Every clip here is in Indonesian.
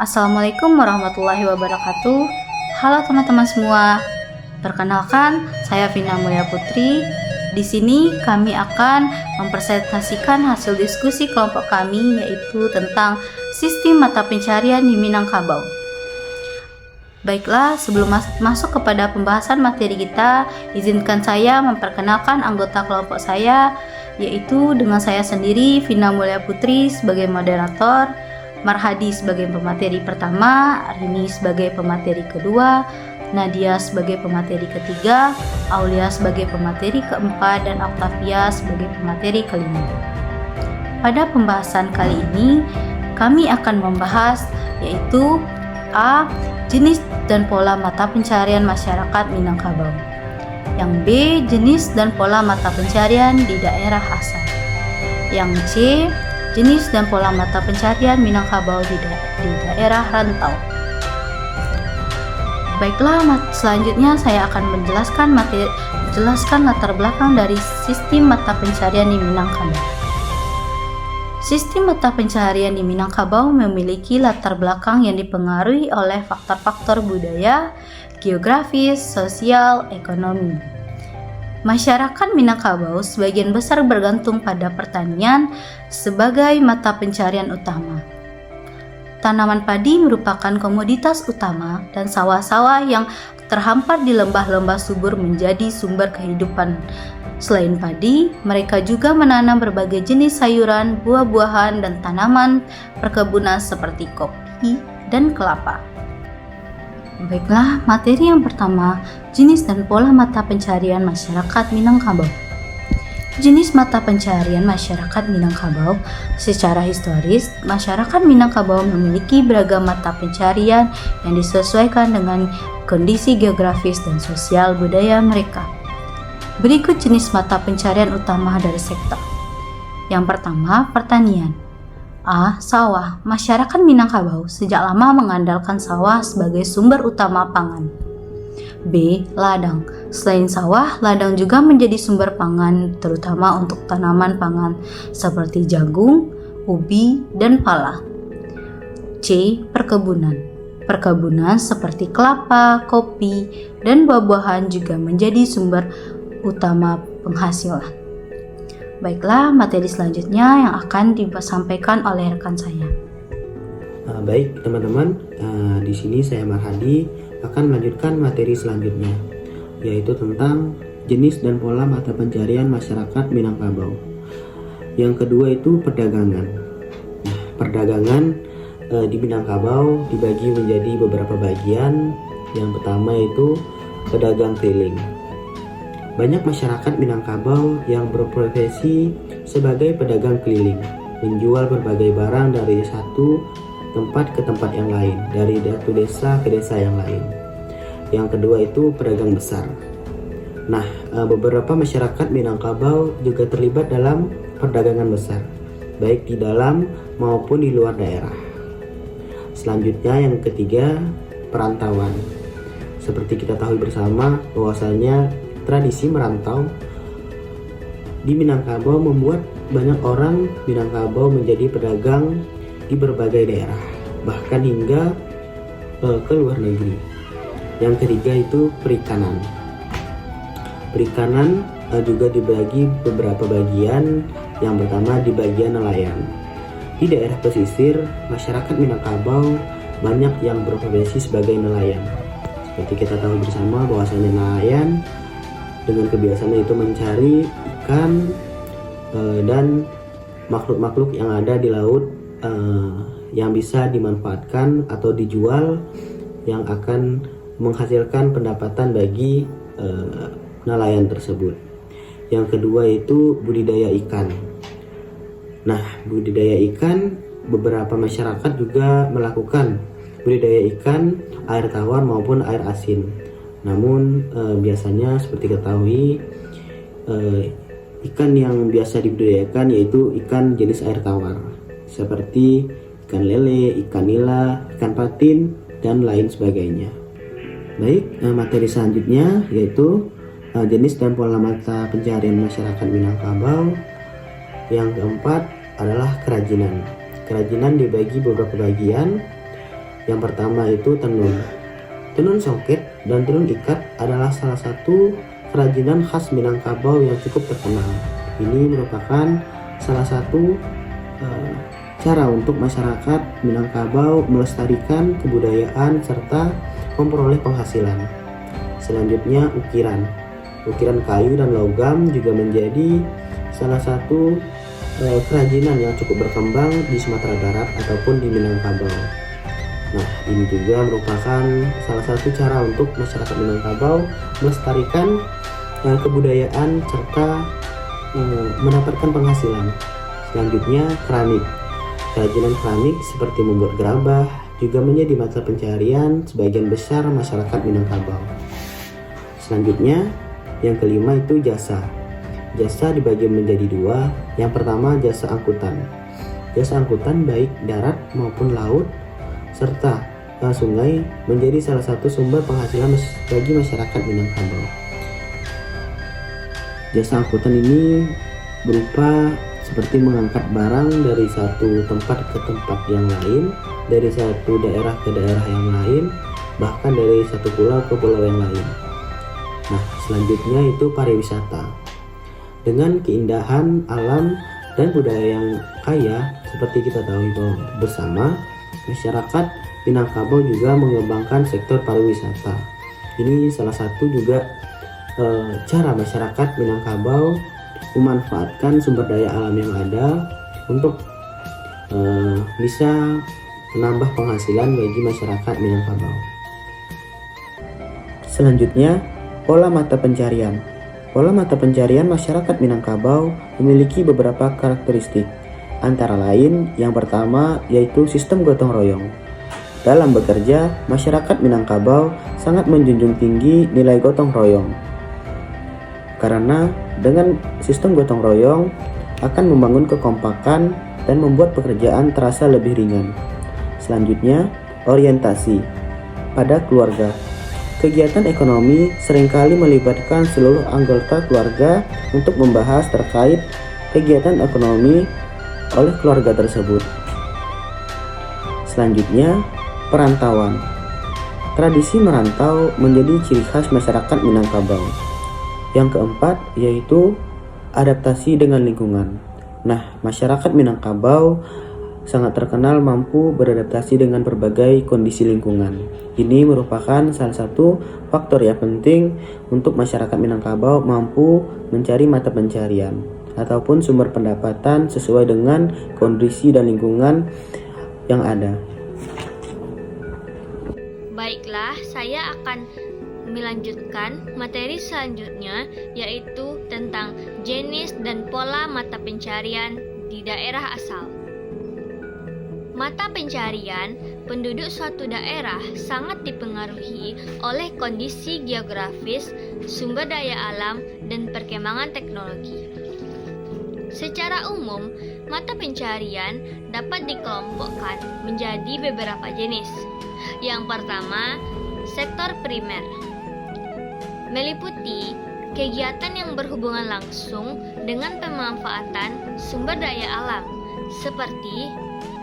Assalamualaikum warahmatullahi wabarakatuh. Halo teman-teman semua. Perkenalkan, saya Vina Mulia Putri. Di sini kami akan mempresentasikan hasil diskusi kelompok kami, yaitu tentang sistem mata pencarian di Minangkabau. Baiklah, sebelum masuk kepada pembahasan materi kita, izinkan saya memperkenalkan anggota kelompok saya, yaitu dengan saya sendiri, Vina Mulia Putri sebagai moderator, Marhadi sebagai pemateri pertama, Rini sebagai pemateri kedua, Nadia sebagai pemateri ketiga, Aulia sebagai pemateri keempat, dan Octavia sebagai pemateri kelima. Pada pembahasan kali ini, kami akan membahas yaitu A. Jenis dan pola mata pencarian masyarakat Minangkabau. Yang B. Jenis dan pola mata pencarian di daerah asal. Yang C. Jenis dan pola mata pencarian Minangkabau di daerah rantau. Baiklah, selanjutnya saya akan menjelaskan latar belakang dari sistem mata pencarian di Minangkabau. Sistem mata pencarian di Minangkabau memiliki latar belakang yang dipengaruhi oleh faktor-faktor budaya, geografis, sosial, ekonomi. Masyarakat Minangkabau sebagian besar bergantung pada pertanian sebagai mata pencarian utama. Tanaman padi merupakan komoditas utama dan sawah-sawah yang terhampar di lembah-lembah subur menjadi sumber kehidupan. Selain padi, mereka juga menanam berbagai jenis sayuran, buah-buahan, dan tanaman perkebunan seperti kopi dan kelapa. Baiklah, materi yang pertama, jenis dan pola mata pencarian masyarakat Minangkabau. Jenis mata pencarian masyarakat Minangkabau. Secara historis, masyarakat Minangkabau memiliki beragam mata pencarian yang disesuaikan dengan kondisi geografis dan sosial budaya mereka. Berikut jenis mata pencarian utama dari sektor. Yang pertama, pertanian. A. Sawah. Masyarakat Minangkabau sejak lama mengandalkan sawah sebagai sumber utama pangan. B. Ladang. Selain sawah, ladang juga menjadi sumber pangan terutama untuk tanaman pangan seperti jagung, ubi, dan pala. C. Perkebunan. Perkebunan seperti kelapa, kopi, dan buah-buahan juga menjadi sumber utama penghasilan. Baiklah, materi selanjutnya yang akan disampaikan oleh rekan saya. Baik teman-teman, di sini saya Marhadi akan melanjutkan materi selanjutnya, yaitu tentang jenis dan pola mata pencarian masyarakat Minangkabau. Yang kedua itu perdagangan. Perdagangan di Minangkabau dibagi menjadi beberapa bagian. Yang pertama itu pedagang keliling. Banyak masyarakat Minangkabau yang berprofesi sebagai pedagang keliling, menjual berbagai barang dari satu tempat ke tempat yang lain, dari satu desa ke desa yang lain. Yang kedua itu pedagang besar. Nah, beberapa masyarakat Minangkabau juga terlibat dalam perdagangan besar, baik di dalam maupun di luar daerah. Selanjutnya yang ketiga, perantauan. Seperti kita tahu bersama bahwasanya tradisi merantau di Minangkabau membuat banyak orang Minangkabau menjadi pedagang di berbagai daerah, bahkan hingga ke luar negeri. Yang ketiga itu perikanan. Perikanan juga dibagi beberapa bagian. Yang pertama di bagian nelayan. Di daerah pesisir, masyarakat Minangkabau banyak yang berprofesi sebagai nelayan. Seperti kita tahu bersama bahwasanya nelayan dengan kebiasaannya itu mencari ikan dan makhluk-makhluk yang ada di laut yang bisa dimanfaatkan atau dijual, yang akan menghasilkan pendapatan bagi nelayan tersebut. Yang kedua itu budidaya ikan. Nah, budidaya ikan, beberapa masyarakat juga melakukan budidaya ikan air tawar maupun air asin. Namun biasanya seperti ketahui ikan yang biasa dibudidayakan yaitu ikan jenis air tawar seperti ikan lele, ikan nila, ikan patin, dan lain sebagainya. Baik, materi selanjutnya yaitu jenis dan pola mata pencarian masyarakat Minangkabau. Yang keempat adalah kerajinan. Kerajinan dibagi beberapa bagian. Yang pertama itu tenun. Tenun songket dan tenun ikat adalah salah satu kerajinan khas Minangkabau yang cukup terkenal. Ini merupakan salah satu cara untuk masyarakat Minangkabau melestarikan kebudayaan serta memperoleh penghasilan. Selanjutnya ukiran. Ukiran kayu dan logam juga menjadi salah satu kerajinan yang cukup berkembang di Sumatera Barat ataupun di Minangkabau. Nah, ini juga merupakan salah satu cara untuk masyarakat Minangkabau melestarikan kebudayaan serta mendapatkan penghasilan. Selanjutnya keramik. Kerajinan keramik seperti membuat gerabah juga menjadi mata pencaharian sebagian besar masyarakat Minangkabau. Selanjutnya yang kelima itu jasa. Jasa dibagi menjadi dua. Yang pertama jasa angkutan. Jasa angkutan baik darat maupun laut serta sungai menjadi salah satu sumber penghasilan bagi masyarakat Minangkabau. Jasa angkutan ini berupa seperti mengangkat barang dari satu tempat ke tempat yang lain, dari satu daerah ke daerah yang lain, bahkan dari satu pulau ke pulau yang lain. Nah, selanjutnya itu pariwisata. Dengan keindahan alam dan budaya yang kaya, seperti kita tahu bersama, masyarakat Minangkabau juga mengembangkan sektor pariwisata. Ini salah satu juga cara masyarakat Minangkabau memanfaatkan sumber daya alam yang ada untuk bisa menambah penghasilan bagi masyarakat Minangkabau. Selanjutnya, pola mata pencarian. Pola mata pencarian masyarakat Minangkabau memiliki beberapa karakteristik. Antara lain, yang pertama yaitu sistem gotong royong. Dalam bekerja, masyarakat Minangkabau sangat menjunjung tinggi nilai gotong royong. Karena dengan sistem gotong royong akan membangun kekompakan dan membuat pekerjaan terasa lebih ringan. Selanjutnya, orientasi pada keluarga. Kegiatan ekonomi seringkali melibatkan seluruh anggota keluarga untuk membahas terkait kegiatan ekonomi oleh keluarga tersebut. Selanjutnya, perantauan. Tradisi merantau menjadi ciri khas masyarakat Minangkabau. Yang keempat yaitu adaptasi dengan lingkungan. Nah, masyarakat Minangkabau sangat terkenal mampu beradaptasi dengan berbagai kondisi lingkungan. Ini merupakan salah satu faktor yang penting untuk masyarakat Minangkabau mampu mencari mata pencarian ataupun sumber pendapatan sesuai dengan kondisi dan lingkungan yang ada. Baiklah, saya akan melanjutkan materi selanjutnya, yaitu tentang jenis dan pola mata pencarian di daerah asal. Mata pencarian penduduk suatu daerah sangat dipengaruhi oleh kondisi geografis, sumber daya alam, dan perkembangan teknologi. Secara umum, mata pencarian dapat dikelompokkan menjadi beberapa jenis. Yang pertama, sektor primer. Meliputi kegiatan yang berhubungan langsung dengan pemanfaatan sumber daya alam, seperti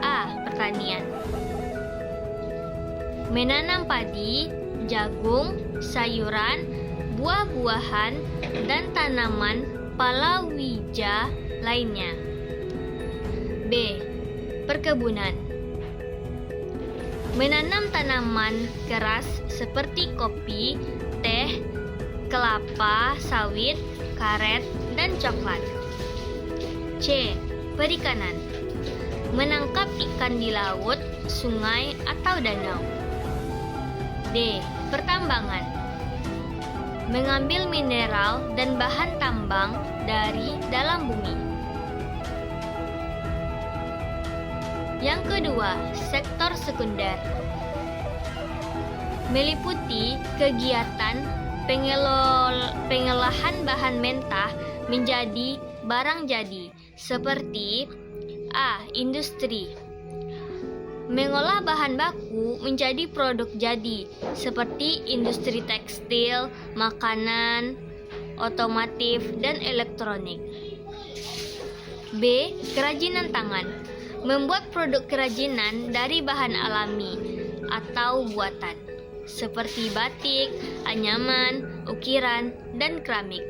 A. Pertanian. Menanam padi, jagung, sayuran, buah-buahan, dan tanaman palawija lainnya. B. Perkebunan. Menanam tanaman keras seperti kopi, teh, kelapa, sawit, karet, dan coklat. C. Perikanan. Menangkap ikan di laut, sungai, atau danau. D. Pertambangan. Mengambil mineral dan bahan tambang dari dalam bumi. Yang kedua, sektor sekunder. Meliputi kegiatan pengolahan bahan mentah menjadi barang jadi, seperti A. Industri. Mengolah bahan baku menjadi produk jadi, seperti industri tekstil, makanan, otomotif, dan elektronik. B. Kerajinan tangan. Membuat produk kerajinan dari bahan alami atau buatan, seperti batik, anyaman, ukiran, dan keramik.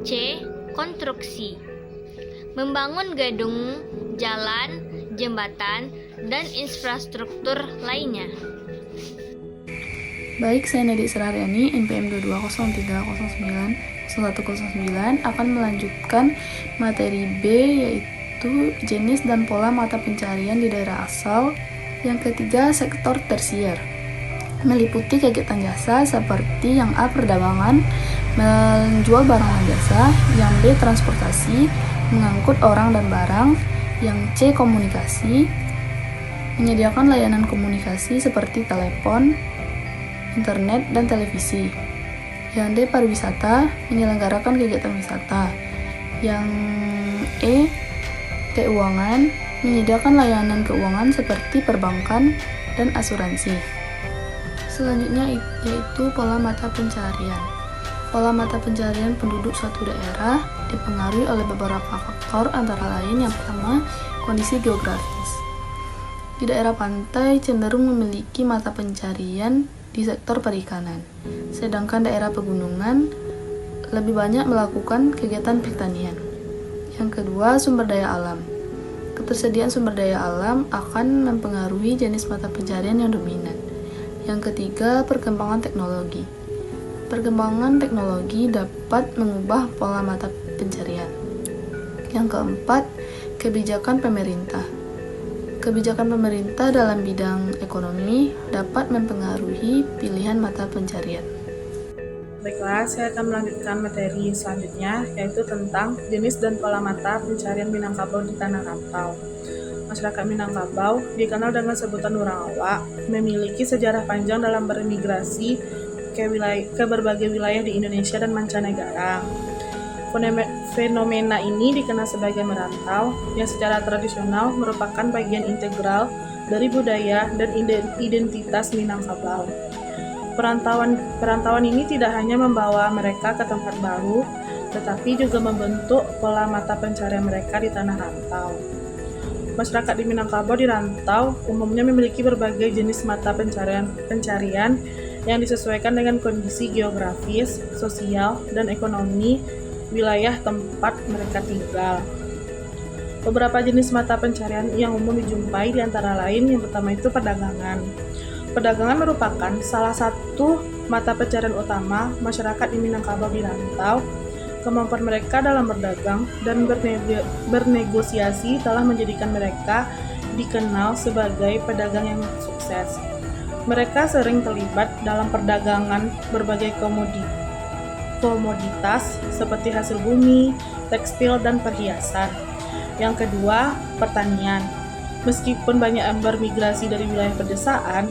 C. Konstruksi. Membangun gedung, jalan, jembatan, dan infrastruktur lainnya. Baik, saya Nadik Seraryani, NPM 2203090109 akan melanjutkan materi B, yaitu jenis dan pola mata pencarian di daerah asal. Yang ketiga, sektor tersier, meliputi kegiatan jasa seperti yang A. Perdagangan, menjual barang dan jasa, yang B. Transportasi, mengangkut orang dan barang, yang C. Komunikasi, menyediakan layanan komunikasi seperti telepon, internet, dan televisi. Yang D. Pariwisata, menyelenggarakan kegiatan wisata. Yang E. Keuangan, menyediakan layanan keuangan seperti perbankan dan asuransi. Selanjutnya yaitu pola mata pencarian. Pola mata pencarian penduduk suatu daerah dipengaruhi oleh beberapa faktor, antara lain yang pertama, kondisi geografis. Di daerah pantai cenderung memiliki mata pencarian di sektor perikanan, sedangkan daerah pegunungan lebih banyak melakukan kegiatan pertanian. Yang kedua, sumber daya alam. Ketersediaan sumber daya alam akan mempengaruhi jenis mata pencarian yang dominan. Yang ketiga, perkembangan teknologi. Perkembangan teknologi dapat mengubah pola mata pencarian. Yang keempat, kebijakan pemerintah. Kebijakan pemerintah dalam bidang ekonomi dapat mempengaruhi pilihan mata pencarian. Baiklah, saya akan melanjutkan materi selanjutnya, yaitu tentang jenis dan pola mata pencarian Minangkabau di tanah rantau. Masyarakat Minangkabau dikenal dengan sebutan orang awak, memiliki sejarah panjang dalam bermigrasi ke berbagai wilayah di Indonesia dan mancanegara. Fenomena ini dikenal sebagai merantau, yang secara tradisional merupakan bagian integral dari budaya dan identitas Minangkabau. Perantauan ini tidak hanya membawa mereka ke tempat baru, tetapi juga membentuk pola mata pencarian mereka di tanah rantau. Masyarakat di Minangkabau di rantau umumnya memiliki berbagai jenis mata pencarian yang disesuaikan dengan kondisi geografis, sosial, dan ekonomi wilayah tempat mereka tinggal. Beberapa jenis mata pencarian yang umum dijumpai di antara lain, yang pertama itu perdagangan. Perdagangan merupakan salah satu mata pencarian utama masyarakat di Minangkabau di rantau. Kemampuan mereka dalam berdagang dan bernegosiasi telah menjadikan mereka dikenal sebagai pedagang yang sukses. Mereka sering terlibat dalam perdagangan berbagai komoditas seperti hasil bumi, tekstil, dan perhiasan. Yang kedua, pertanian. Meskipun banyak yang bermigrasi dari wilayah pedesaan,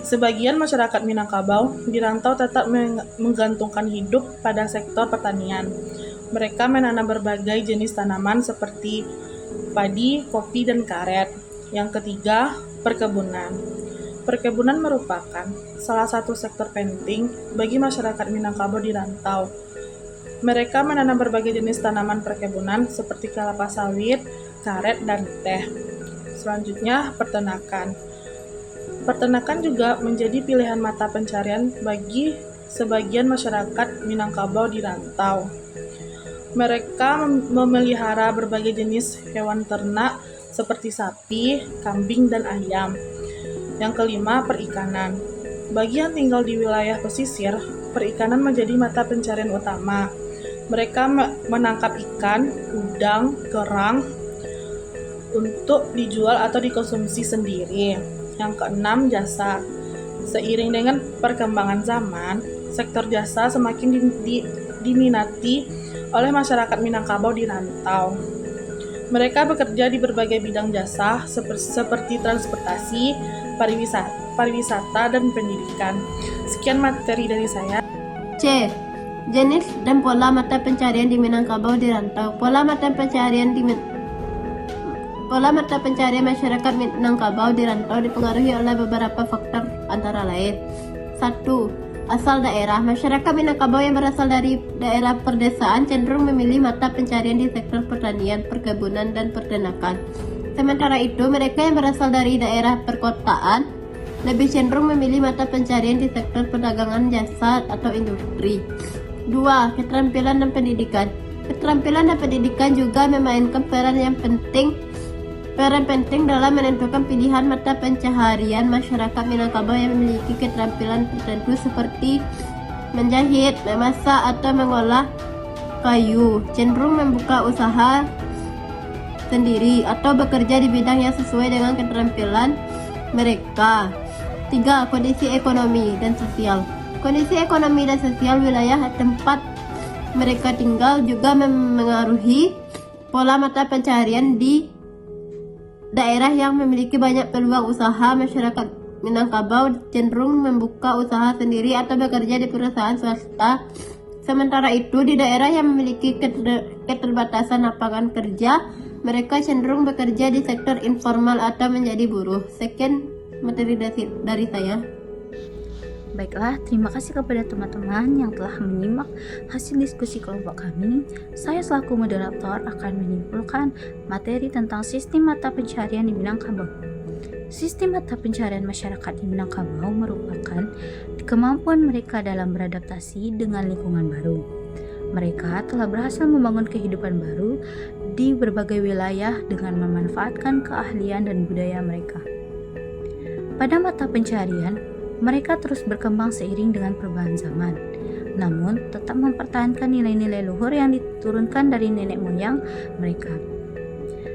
sebagian masyarakat Minangkabau di rantau tetap menggantungkan hidup pada sektor pertanian. Mereka menanam berbagai jenis tanaman seperti padi, kopi, dan karet. Yang ketiga, perkebunan. Perkebunan merupakan salah satu sektor penting bagi masyarakat Minangkabau di rantau. Mereka menanam berbagai jenis tanaman perkebunan seperti kelapa sawit, karet, dan teh. Selanjutnya, peternakan. Peternakan juga menjadi pilihan mata pencarian bagi sebagian masyarakat Minangkabau di rantau. Mereka memelihara berbagai jenis hewan ternak seperti sapi, kambing, dan ayam. Yang kelima, perikanan. Bagi yang tinggal di wilayah pesisir, perikanan menjadi mata pencarian utama. Mereka menangkap ikan, udang, kerang untuk dijual atau dikonsumsi sendiri. Yang keenam, jasa. Seiring dengan perkembangan zaman, sektor jasa semakin diminati oleh masyarakat Minangkabau di rantau. Mereka bekerja di berbagai bidang jasa seperti transportasi, pariwisata, dan pendidikan. Sekian materi dari saya. C. Jenis dan pola mata pencarian di Minangkabau di rantau. Pola mata pencarian masyarakat Minangkabau di rantau dipengaruhi oleh beberapa faktor, antara lain: 1. Asal daerah. Masyarakat Minangkabau yang berasal dari daerah perdesaan cenderung memilih mata pencarian di sektor pertanian, perkebunan, dan peternakan. Sementara itu, mereka yang berasal dari daerah perkotaan lebih cenderung memilih mata pencarian di sektor perdagangan jasa atau industri. 2. Keterampilan dan pendidikan. Keterampilan dan pendidikan juga memainkan peran penting dalam menentukan pilihan mata pencaharian masyarakat Minangkabau yang memiliki keterampilan tertentu seperti menjahit, memasak, atau mengolah kayu, cenderung membuka usaha sendiri atau bekerja di bidang yang sesuai dengan keterampilan mereka. 3. Kondisi ekonomi dan sosial. Kondisi ekonomi dan sosial wilayah tempat mereka tinggal juga memengaruhi pola mata pencaharian di daerah yang memiliki banyak peluang usaha. Masyarakat Minangkabau cenderung membuka usaha sendiri atau bekerja di perusahaan swasta. Sementara itu, di daerah yang memiliki keterbatasan lapangan kerja, mereka cenderung bekerja di sektor informal atau menjadi buruh. Sekian materi dari saya. Baiklah, terima kasih kepada teman-teman yang telah menyimak hasil diskusi kelompok kami. Saya selaku moderator akan menyimpulkan materi tentang sistem mata pencaharian di Minangkabau. Sistem mata pencaharian masyarakat di Minangkabau merupakan kemampuan mereka dalam beradaptasi dengan lingkungan baru. Mereka telah berhasil membangun kehidupan baru di berbagai wilayah dengan memanfaatkan keahlian dan budaya mereka. Pada mata pencaharian, mereka terus berkembang seiring dengan perubahan zaman, namun tetap mempertahankan nilai-nilai luhur yang diturunkan dari nenek moyang mereka.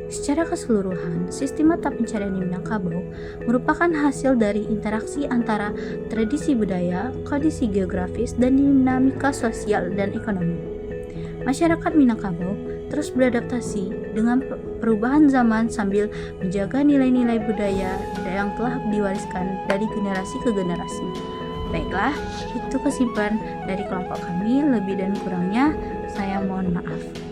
Secara keseluruhan, sistem mata pencaharian di Minangkabau merupakan hasil dari interaksi antara tradisi budaya, kondisi geografis, dan dinamika sosial dan ekonomi. Masyarakat Minangkabau terus beradaptasi dengan perubahan zaman sambil menjaga nilai-nilai budaya yang telah diwariskan dari generasi ke generasi. Baiklah, itu kesimpulan dari kelompok kami. Lebih dan kurangnya saya mohon maaf.